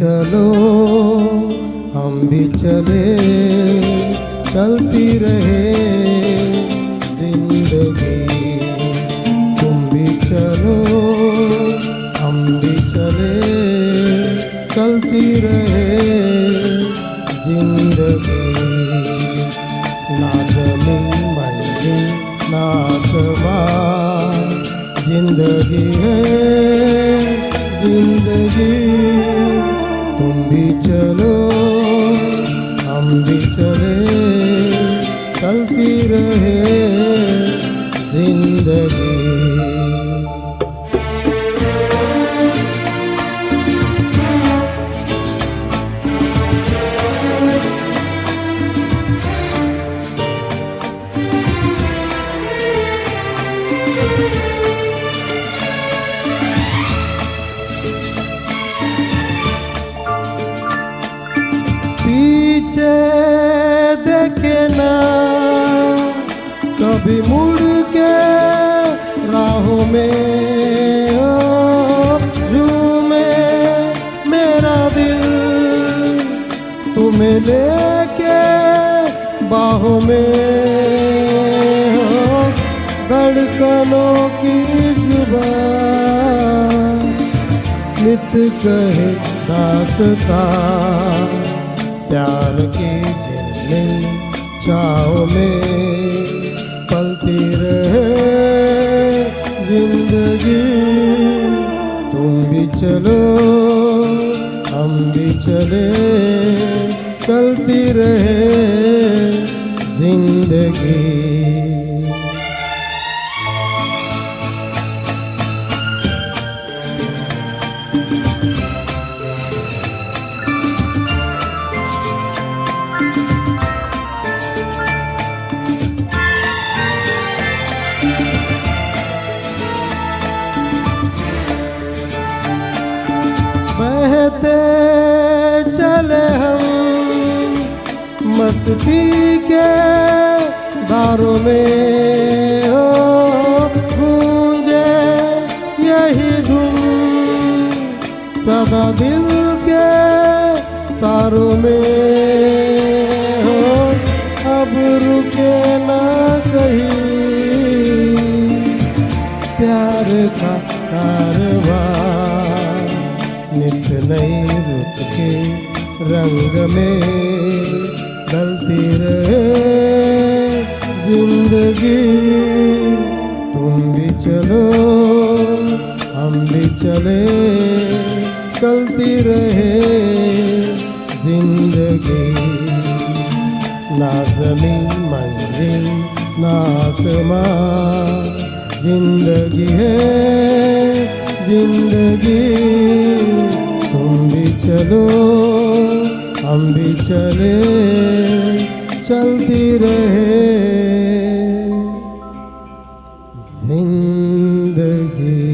चलो हम भी चले, चलती रहे जिंदगी। तुम भी चलो हम भी चले, चलती रहे जिंदगी। ना ज़मीं मंजिल ना आसमां, जिंदगी है जिंदगी। तुम भी चलो हम भी चले, चलती रहे जिंदगी। पीछे देखे ना कभी मुड़ के राहों में, ओ झूमे मेरा दिल तुम्हें लेके बाहों में। हो धड़कनों की जुबान नित कहे दास्तां, प्यार की झिलमिल छाँव में पलती रहे जिंदगी। तुम भी चलो हम भी चले, चलती रहे जिंदगी। बहते चले हम मस्ती के धारों में, हो गूंजे यही धुन सदा दिल के तारों में। हो अब रुके ना कहीं प्यार का कारवां, नित नई रुत के रंग में ढलती रहे जिंदगी। तुम भी चलो हम भी चले, चलती रहे जिंदगी। ना ज़मीं मंजिल ना आसमां, जिंदगी है जिंदगी। तुम भी चलो हम भी चले, चलती रहे जिंदगी।